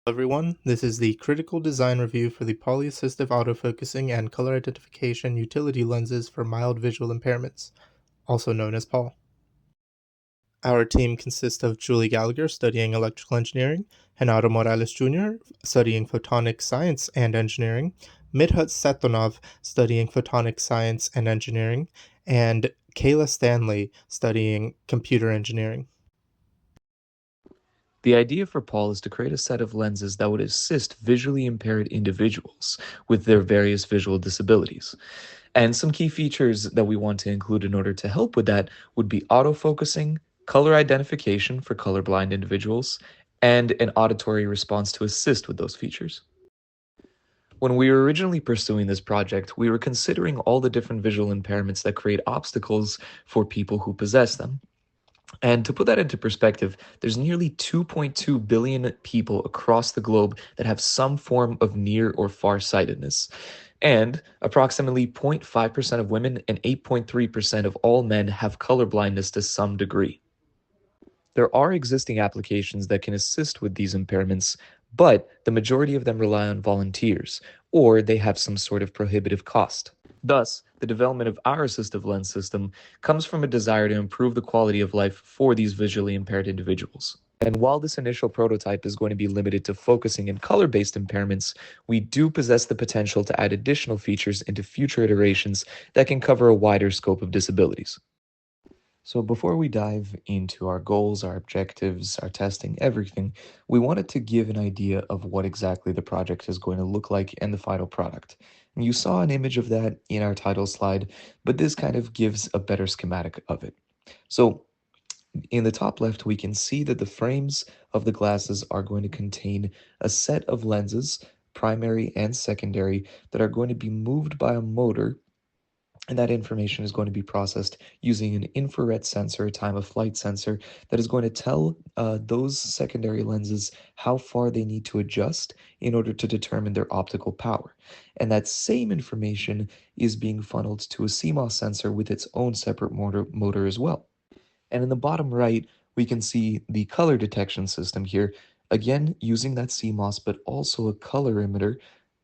Hello everyone, this is the critical design review for the polyassistive autofocusing and color identification utility lenses for mild visual impairments, also known as P.A.U.L. Our team consists of Julie Gallagher studying electrical engineering, Renato Morales Jr. studying photonic science and engineering, Midhat Satonov studying photonic science and engineering, and Kayla Stanley studying computer engineering. The idea for P.A.U.L is to create a set of lenses that would assist visually impaired individuals with their various visual disabilities. And some key features that we want to include in order to help with that would be autofocusing, color identification for colorblind individuals, and an auditory response to assist with those features. When we were originally pursuing this project, we were considering all the different visual impairments that create obstacles for people who possess them. And to put that into perspective, there's nearly 2.2 billion people across the globe that have some form of near or farsightedness. And approximately 0.5% of women and 8.3% of all men have colorblindness to some degree. There are existing applications that can assist with these impairments, but the majority of them rely on volunteers, or they have some sort of prohibitive cost. Thus, the development of our assistive lens system comes from a desire to improve the quality of life for these visually impaired individuals. And while this initial prototype is going to be limited to focusing and color-based impairments, we do possess the potential to add additional features into future iterations that can cover a wider scope of disabilities. So before we dive into our goals, our objectives, our testing, everything, we wanted to give an idea of what exactly the project is going to look like and the final product. And you saw an image of that in our title slide, but this kind of gives a better schematic of it. So in the top left, we can see that the frames of the glasses are going to contain a set of lenses, primary and secondary, that are going to be moved by a motor, and that information is going to be processed using an infrared sensor, a time of flight sensor, that is going to tell those secondary lenses how far they need to adjust in order to determine their optical power. And that same information is being funneled to a CMOS sensor with its own separate motor as well. And in the bottom right, we can see the color detection system here, again using that CMOS, but also a color emitter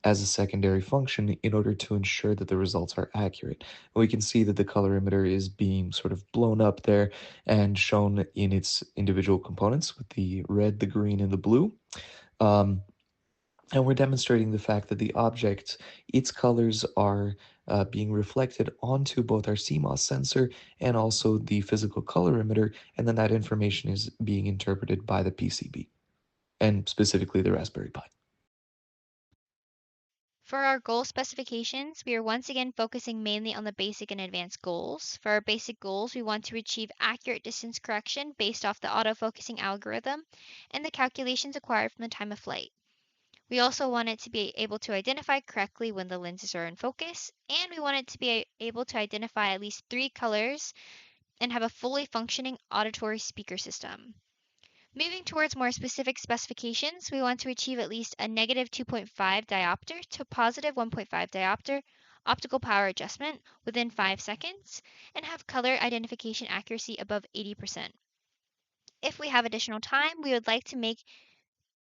as a secondary function in order to ensure that the results are accurate. And we can see that the color emitter is being sort of blown up there and shown in its individual components with the red, the green, and the blue. And we're demonstrating the fact that the object, its colors are being reflected onto both our CMOS sensor and also the physical color emitter, and then that information is being interpreted by the PCB, and specifically the Raspberry Pi. For our goal specifications, we are once again focusing mainly on the basic and advanced goals. For our basic goals, we want to achieve accurate distance correction based off the autofocusing algorithm and the calculations acquired from the time of flight. We also want it to be able to identify correctly when the lenses are in focus, and we want it to be able to identify at least 3 colors and have a fully functioning auditory speaker system. Moving towards more specific specifications, we want to achieve at least a negative 2.5 diopter to positive 1.5 diopter optical power adjustment within 5 seconds and have color identification accuracy above 80%. If we have additional time, we would like to make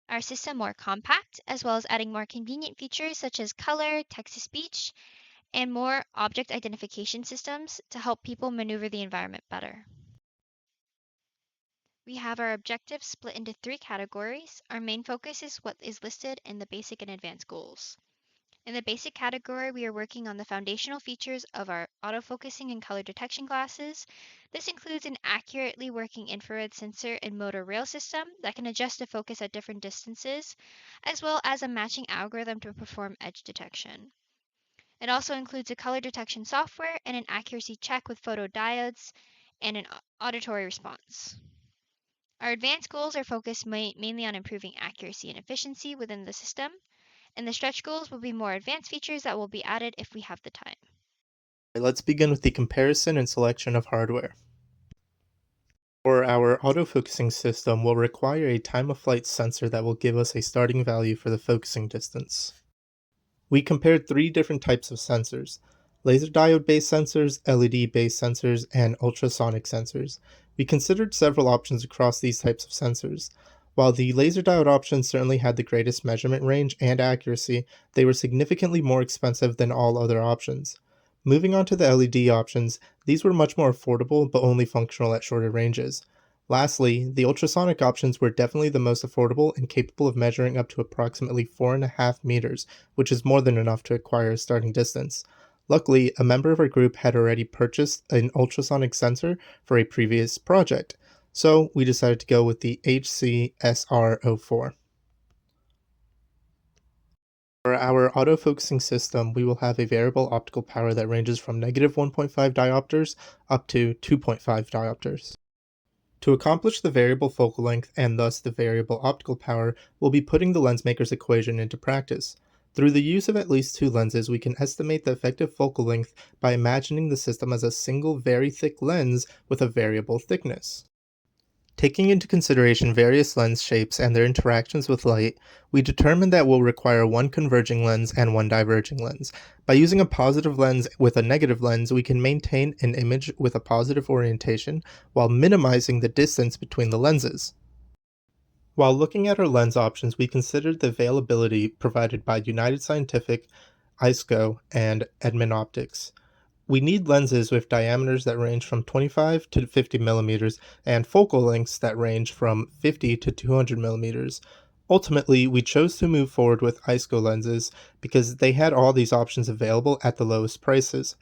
our system more compact, as well as adding more convenient features such as color, text-to-speech, and more object identification systems to help people maneuver the environment better. We have our objectives split into 3 categories. Our main focus is what is listed in the basic and advanced goals. In the basic category, we are working on the foundational features of our autofocusing and color detection glasses. This includes an accurately working infrared sensor and motor rail system that can adjust the focus at different distances, as well as a matching algorithm to perform edge detection. It also includes a color detection software and an accuracy check with photodiodes and an auditory response. Our advanced goals are focused mainly on improving accuracy and efficiency within the system, and the stretch goals will be more advanced features that will be added if we have the time. Let's begin with the comparison and selection of hardware. For our autofocusing system, we'll require a time-of-flight sensor that will give us a starting value for the focusing distance. We compared 3 different types of sensors: laser diode-based sensors, LED-based sensors, and ultrasonic sensors. We considered several options across these types of sensors. While the laser diode options certainly had the greatest measurement range and accuracy, they were significantly more expensive than all other options. Moving on to the LED options, these were much more affordable but only functional at shorter ranges. Lastly, the ultrasonic options were definitely the most affordable and capable of measuring up to approximately 4.5 meters, which is more than enough to acquire a starting distance. Luckily, a member of our group had already purchased an ultrasonic sensor for a previous project, so we decided to go with the HCSR04. For our autofocusing system, we will have a variable optical power that ranges from negative 1.5 diopters up to 2.5 diopters. To accomplish the variable focal length and thus the variable optical power, we'll be putting the lens maker's equation into practice. Through the use of at least two lenses, we can estimate the effective focal length by imagining the system as a single very thick lens with a variable thickness. Taking into consideration various lens shapes and their interactions with light, we determined that we'll require one converging lens and one diverging lens. By using a positive lens with a negative lens, we can maintain an image with a positive orientation while minimizing the distance between the lenses. While looking at our lens options, we considered the availability provided by United Scientific, ISCO, and Edmund Optics. We need lenses with diameters that range from 25 to 50 millimeters and focal lengths that range from 50 to 200 millimeters. Ultimately, we chose to move forward with ISCO lenses because they had all these options available at the lowest prices.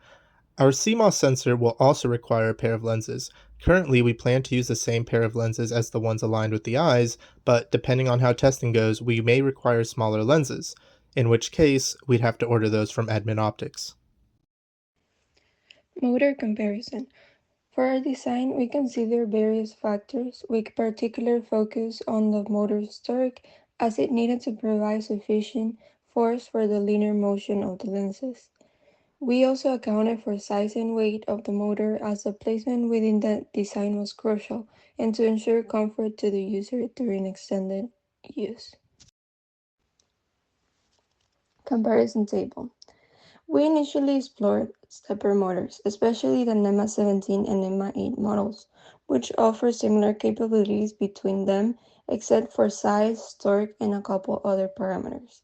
Our CMOS sensor will also require a pair of lenses. Currently, we plan to use the same pair of lenses as the ones aligned with the eyes, but depending on how testing goes, we may require smaller lenses, in which case we'd have to order those from Edmund Optics. Motor comparison. For our design, we consider various factors with particular focus on the motor's torque, as it needed to provide sufficient force for the linear motion of the lenses. We also accounted for size and weight of the motor, as the placement within the design was crucial, and to ensure comfort to the user during extended use. Comparison table. We initially explored stepper motors, especially the NEMA 17 and NEMA 8 models, which offer similar capabilities between them except for size, torque, and a couple other parameters.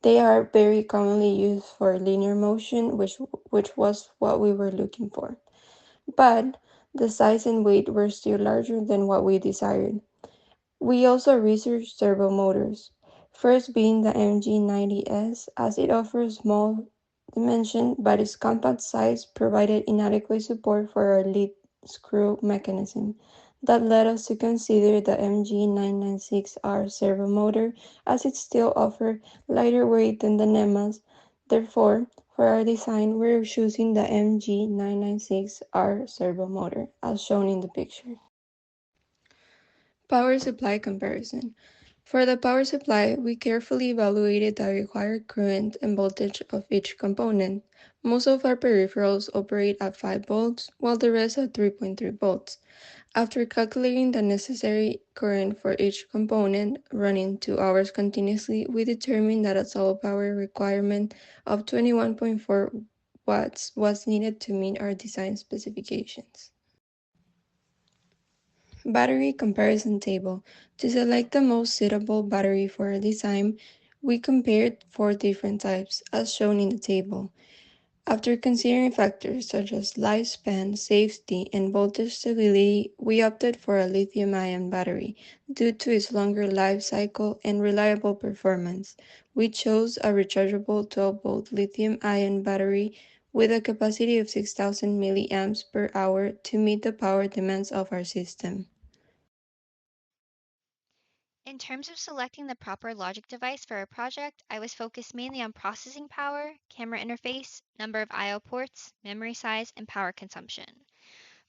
They are very commonly used for linear motion, which was what we were looking for. But the size and weight were still larger than what we desired. We also researched servo motors, first being the MG90S, as it offers small dimension, but its compact size provided inadequate support for our lead screw mechanism. That led us to consider the MG996R servo motor, as it still offered lighter weight than the NEMAs. Therefore, for our design, we're choosing the MG996R servo motor, as shown in the picture. Power supply comparison. For the power supply, we carefully evaluated the required current and voltage of each component. Most of our peripherals operate at 5 volts, while the rest at 3.3 volts. After calculating the necessary current for each component, running 2 hours continuously, we determined that a total power requirement of 21.4 watts was needed to meet our design specifications. Battery comparison table. To select the most suitable battery for our design, we compared 4 different types, as shown in the table. After considering factors such as lifespan, safety, and voltage stability, we opted for a lithium-ion battery due to its longer life cycle and reliable performance. We chose a rechargeable 12-volt lithium-ion battery with a capacity of 6,000 milliamps per hour to meet the power demands of our system. In terms of selecting the proper logic device for a project, I was focused mainly on processing power, camera interface, number of I/O ports, memory size, and power consumption.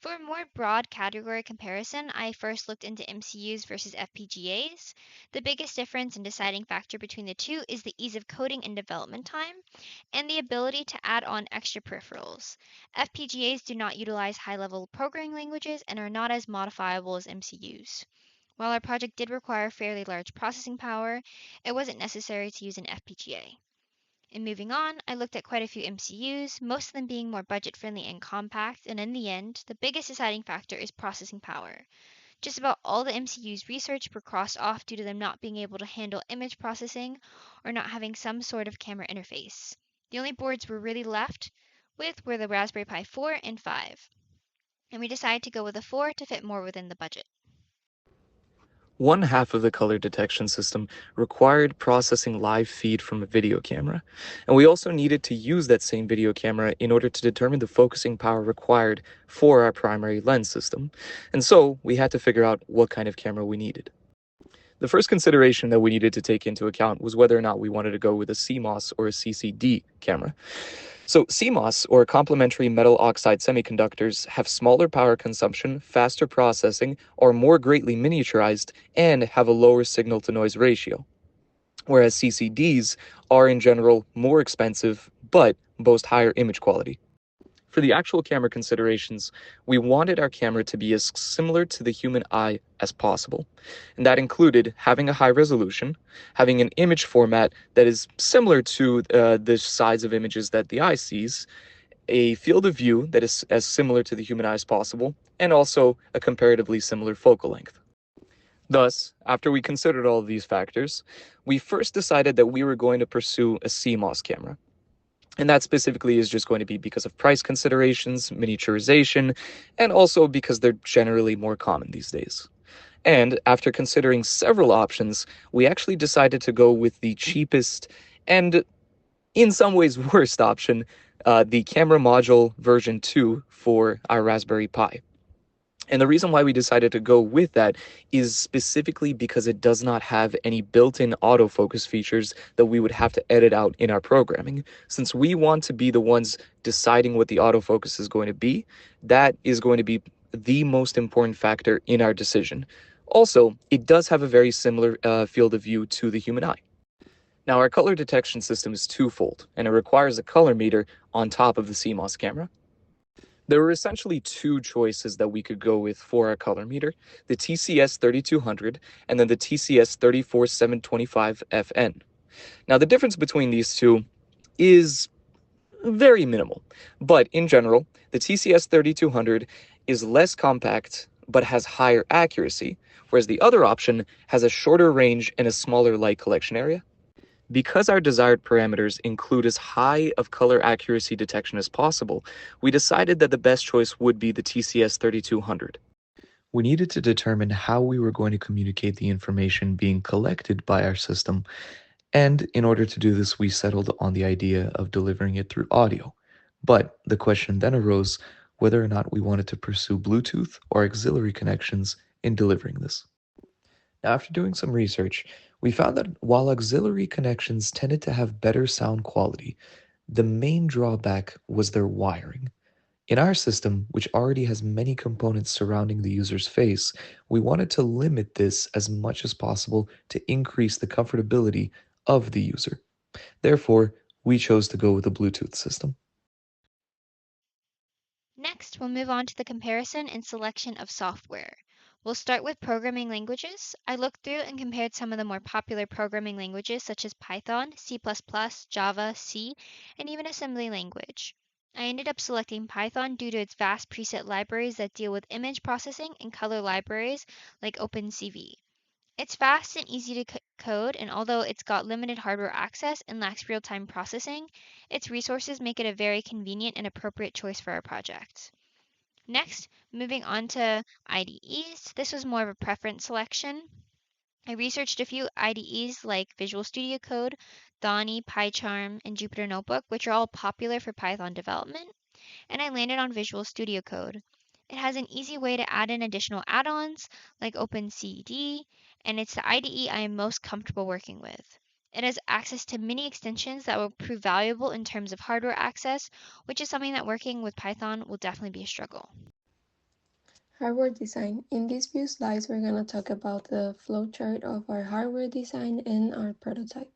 For a more broad category comparison, I first looked into MCUs versus FPGAs. The biggest difference and deciding factor between the two is the ease of coding and development time, and the ability to add on extra peripherals. FPGAs do not utilize high level programming languages and are not as modifiable as MCUs. While our project did require fairly large processing power, it wasn't necessary to use an FPGA. And moving on, I looked at quite a few MCUs, most of them being more budget friendly and compact, and in the end, the biggest deciding factor is processing power. Just about all the MCU's research were crossed off due to them not being able to handle image processing or not having some sort of camera interface. The only boards we're really left with were the Raspberry Pi 4 and 5, and we decided to go with a 4 to fit more within the budget. One half of the color detection system required processing live feed from a video camera, and we also needed to use that same video camera in order to determine the focusing power required for our primary lens system, and so we had to figure out what kind of camera we needed. The first consideration that we needed to take into account was whether or not we wanted to go with a CMOS or a CCD camera. So CMOS, or complementary metal oxide semiconductors, have smaller power consumption, faster processing, are more greatly miniaturized, and have a lower signal-to-noise ratio. Whereas CCDs are in general more expensive, but boast higher image quality. For the actual camera considerations, we wanted our camera to be as similar to the human eye as possible. And that included having a high resolution, having an image format that is similar to the size of images that the eye sees, a field of view that is as similar to the human eye as possible, and also a comparatively similar focal length. Thus, after we considered all of these factors, we first decided that we were going to pursue a CMOS camera. And that specifically is just going to be because of price considerations, miniaturization, and also because they're generally more common these days. And after considering several options, we actually decided to go with the cheapest and in some ways worst option, the camera module version 2 for our Raspberry Pi. And the reason why we decided to go with that is specifically because it does not have any built-in autofocus features that we would have to edit out in our programming. Since we want to be the ones deciding what the autofocus is going to be, that is going to be the most important factor in our decision. Also, it does have a very similar field of view to the human eye. Now, our color detection system is twofold, and it requires a color meter on top of the CMOS camera. There were essentially two choices that we could go with for our color meter, the TCS 3200 and then the TCS 34725FN. Now, the difference between these two is very minimal, but in general, the TCS 3200 is less compact but has higher accuracy, whereas the other option has a shorter range and a smaller light collection area. Because our desired parameters include as high of color accuracy detection as possible, we decided that the best choice would be the TCS 3200. We needed to determine how we were going to communicate the information being collected by our system, and in order to do this, we settled on the idea of delivering it through audio. But the question then arose whether or not we wanted to pursue Bluetooth or auxiliary connections in delivering this. Now, after doing some research, we found that while auxiliary connections tended to have better sound quality, the main drawback was their wiring. In our system, which already has many components surrounding the user's face, we wanted to limit this as much as possible to increase the comfortability of the user. Therefore, we chose to go with a Bluetooth system. Next, we'll move on to the comparison and selection of software. We'll start with programming languages. I looked through and compared some of the more popular programming languages such as Python, C++, Java, C, and even assembly language. I ended up selecting Python due to its vast preset libraries that deal with image processing and color libraries like OpenCV. It's fast and easy to code, and although it's got limited hardware access and lacks real-time processing, its resources make it a very convenient and appropriate choice for our project. Next, moving on to IDEs, this was more of a preference selection. I researched a few IDEs like Visual Studio Code, Thonny, PyCharm, and Jupyter Notebook, which are all popular for Python development, and I landed on Visual Studio Code. It has an easy way to add in additional add-ons like OpenCD, and it's the IDE I am most comfortable working with. It has access to many extensions that will prove valuable in terms of hardware access, which is something that working with Python will definitely be a struggle. Hardware design. In these few slides, we're going to talk about the flowchart of our hardware design and our prototype.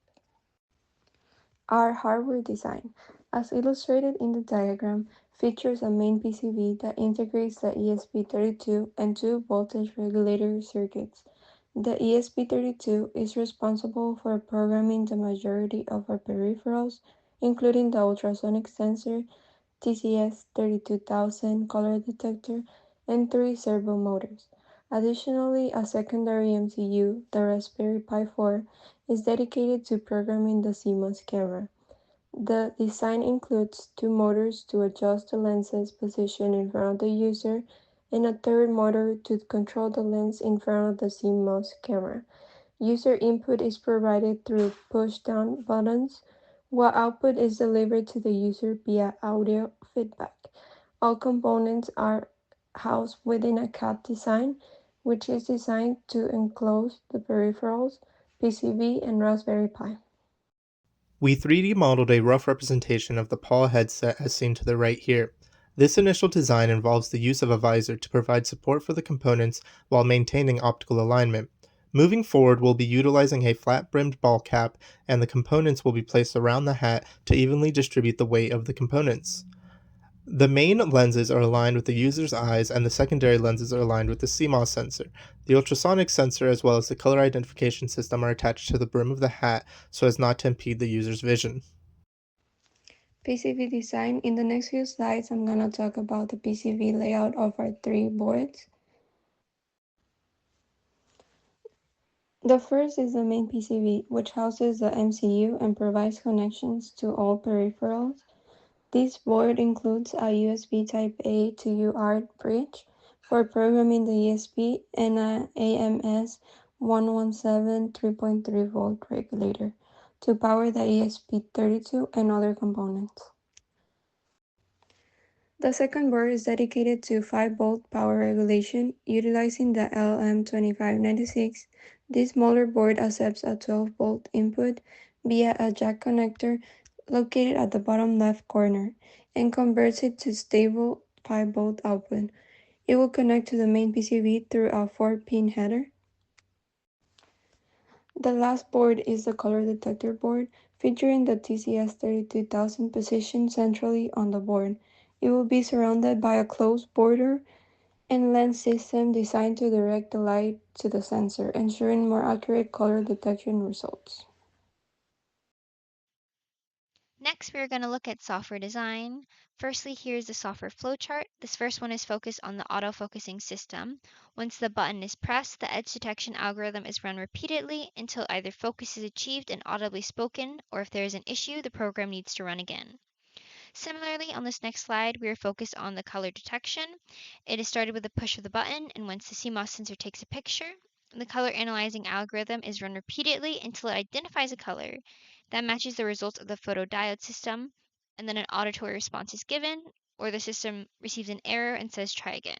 Our hardware design, as illustrated in the diagram, features a main PCB that integrates the ESP32 and two voltage regulator circuits. The ESP32 is responsible for programming the majority of our peripherals, including the ultrasonic sensor, TCS 32000 color detector, and three servo motors. Additionally, a secondary MCU, the Raspberry Pi 4, is dedicated to programming the CMOS camera. The design includes two motors to adjust the lens's position in front of the user and a third motor to control the lens in front of the CMOS camera. User input is provided through push-down buttons, while output is delivered to the user via audio feedback. All components are housed within a CAD design, which is designed to enclose the peripherals, PCB, and Raspberry Pi. We 3D modeled a rough representation of the P.A.U.L headset as seen to the right here. This initial design involves the use of a visor to provide support for the components while maintaining optical alignment. Moving forward, we'll be utilizing a flat-brimmed ball cap, and the components will be placed around the hat to evenly distribute the weight of the components. The main lenses are aligned with the user's eyes, and the secondary lenses are aligned with the CMOS sensor. The ultrasonic sensor as well as the color identification system are attached to the brim of the hat so as not to impede the user's vision. PCB design. In the next few slides, I'm going to talk about the PCB layout of our three boards. The first is the main PCB, which houses the MCU and provides connections to all peripherals. This board includes a USB Type-A to UART bridge for programming the ESP and an AMS 117 3.3 volt regulator to power the ESP32 and other components. The second board is dedicated to 5-volt power regulation utilizing the LM2596. This motherboard accepts a 12-volt input via a jack connector located at the bottom left corner and converts it to stable 5-volt output. It will connect to the main PCB through a 4-pin header. The last board is the color detector board, featuring the TCS32000 positioned centrally on the board. It will be surrounded by a closed border and lens system designed to direct the light to the sensor, ensuring more accurate color detection results. Next, we're going to look at software design. Firstly, here's the software flowchart. This first one is focused on the autofocusing system. Once the button is pressed, the edge detection algorithm is run repeatedly until either focus is achieved and audibly spoken, or if there is an issue, the program needs to run again. Similarly, on this next slide, we are focused on the color detection. It is started with the push of the button, and once the CMOS sensor takes a picture, the color analyzing algorithm is run repeatedly until it identifies a color that matches the results of the photodiode system, and then an auditory response is given, or the system receives an error and says try again.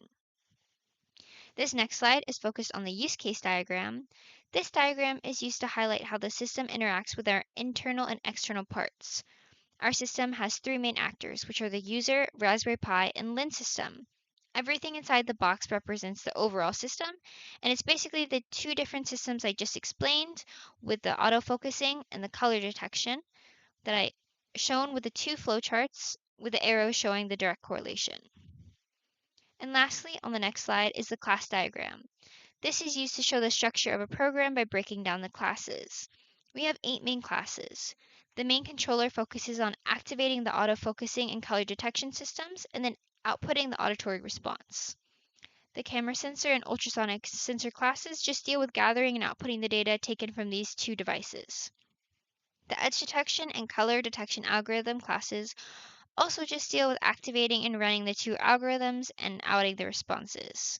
This next slide is focused on the use case diagram. This diagram is used to highlight how the system interacts with our internal and external parts. Our system has three main actors, which are the user, Raspberry Pi, and lens system. Everything inside the box represents the overall system, and it's basically the two different systems I just explained with the autofocusing and the color detection that I shown with the two flowcharts with the arrow showing the direct correlation. And lastly, on the next slide is the class diagram. This is used to show the structure of a program by breaking down the classes. We have 8 main classes. The main controller focuses on activating the autofocusing and color detection systems and then outputting the auditory response. The camera sensor and ultrasonic sensor classes just deal with gathering and outputting the data taken from these two devices. The edge detection and color detection algorithm classes also just deal with activating and running the two algorithms and outing the responses.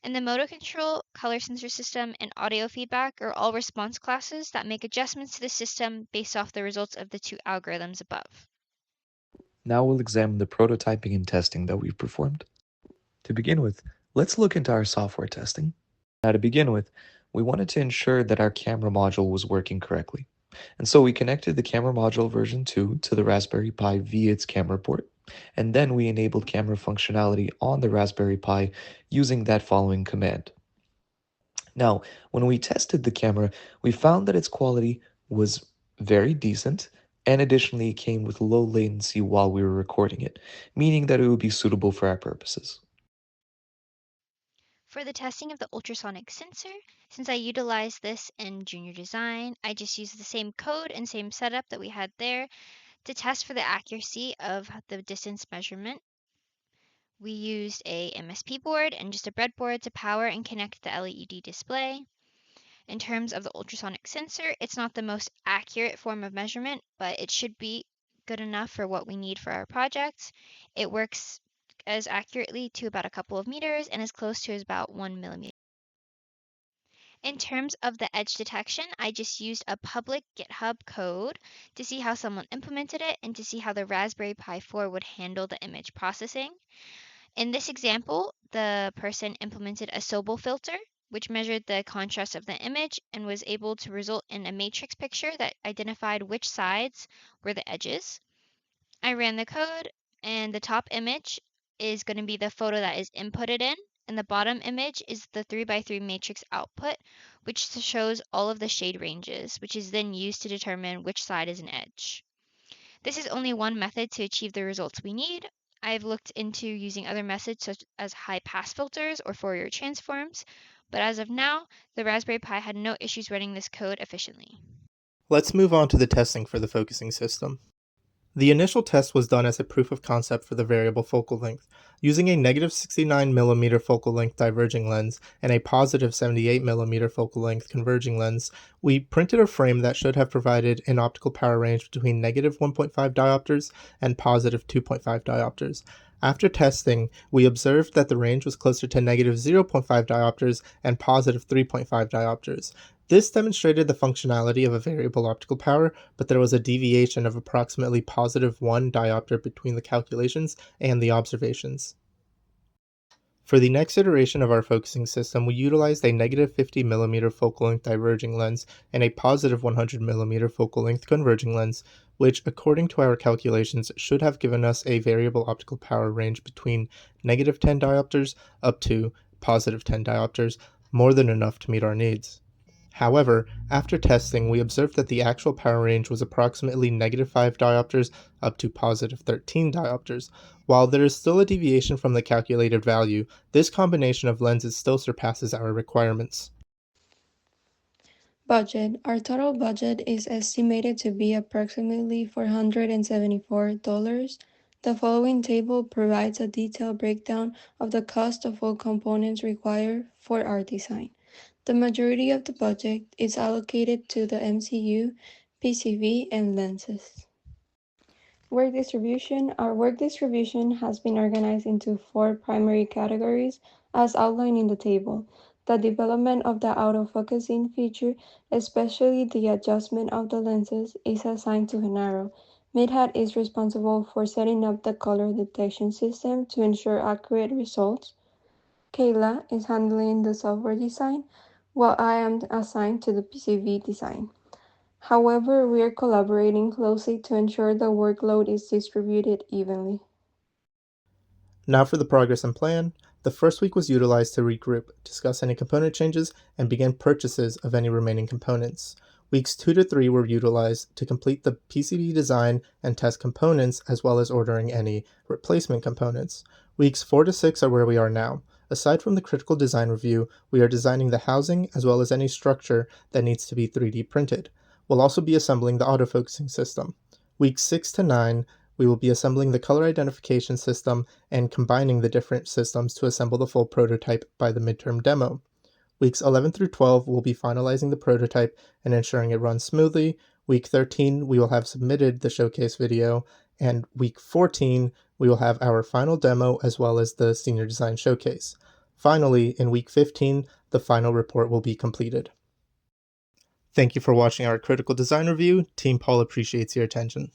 And the motor control, color sensor system, and audio feedback are all response classes that make adjustments to the system based off the results of the two algorithms above. Now we'll examine the prototyping and testing that we've performed. To begin with, let's look into our software testing. Now to begin with, we wanted to ensure that our camera module was working correctly. And so we connected the camera module version 2 to the Raspberry Pi via its camera port, and then we enabled camera functionality on the Raspberry Pi using that following command. Now, when we tested the camera, we found that its quality was very decent, and additionally it came with low latency while we were recording it, meaning that it would be suitable for our purposes. For the testing of the ultrasonic sensor, since I utilized this in junior design, I just used the same code and same setup that we had there to test for the accuracy of the distance measurement. We used a MSP board and just a breadboard to power and connect the LED display. In terms of the ultrasonic sensor, it's not the most accurate form of measurement, but it should be good enough for what we need for our project. It works as accurately to about a couple of meters and as close to as about 1 millimeter. In terms of the edge detection, I just used a public GitHub code to see how someone implemented it and to see how the Raspberry Pi 4 would handle the image processing. In this example, the person implemented a Sobel filter, which measured the contrast of the image and was able to result in a matrix picture that identified which sides were the edges. I ran the code, and the top image is going to be the photo that is inputted in, and the bottom image is the 3x3 matrix output, which shows all of the shade ranges, which is then used to determine which side is an edge. This is only one method to achieve the results we need. I've looked into using other methods such as high-pass filters or Fourier transforms, but as of now, the Raspberry Pi had no issues running this code efficiently. Let's move on to the testing for the focusing system. The initial test was done as a proof of concept for the variable focal length. Using a negative 69mm focal length diverging lens and a positive 78mm focal length converging lens, we printed a frame that should have provided an optical power range between negative 1.5 diopters and positive 2.5 diopters. After testing, we observed that the range was closer to negative 0.5 diopters and positive 3.5 diopters. This demonstrated the functionality of a variable optical power, but there was a deviation of approximately positive 1 diopter between the calculations and the observations. For the next iteration of our focusing system, we utilized a negative 50mm focal length diverging lens and a positive 100mm focal length converging lens, which, according to our calculations, should have given us a variable optical power range between negative 10 diopters up to positive 10 diopters, more than enough to meet our needs. However, after testing, we observed that the actual power range was approximately negative 5 diopters up to positive 13 diopters. While there is still a deviation from the calculated value, this combination of lenses still surpasses our requirements. Budget. Our total budget is estimated to be approximately $474. The following table provides a detailed breakdown of the cost of all components required for our design. The majority of the budget is allocated to the MCU, PCB, and lenses. Work distribution. Our work distribution has been organized into 4 primary categories as outlined in the table. The development of the autofocusing feature, especially the adjustment of the lenses, is assigned to Genaro. Midhat is responsible for setting up the color detection system to ensure accurate results. Kayla is handling the software design, while I am assigned to the PCB design. However, we are collaborating closely to ensure the workload is distributed evenly. Now for the progress and plan. The first week was utilized to regroup, discuss any component changes, and begin purchases of any remaining components. Weeks 2 to 3 were utilized to complete the PCB design and test components, as well as ordering any replacement components. Weeks 4 to 6 are where we are now. Aside from the critical design review, we are designing the housing as well as any structure that needs to be 3D printed. We'll also be assembling the autofocusing system. Weeks 6 to 9, we will be assembling the color identification system and combining the different systems to assemble the full prototype by the midterm demo. Weeks 11 through 12, we'll be finalizing the prototype and ensuring it runs smoothly. Week 13, we will have submitted the showcase video, and week 14, we will have our final demo as well as the senior design showcase. Finally, in week 15, the final report will be completed. Thank you for watching our critical design review. Team P.A.U.L appreciates your attention.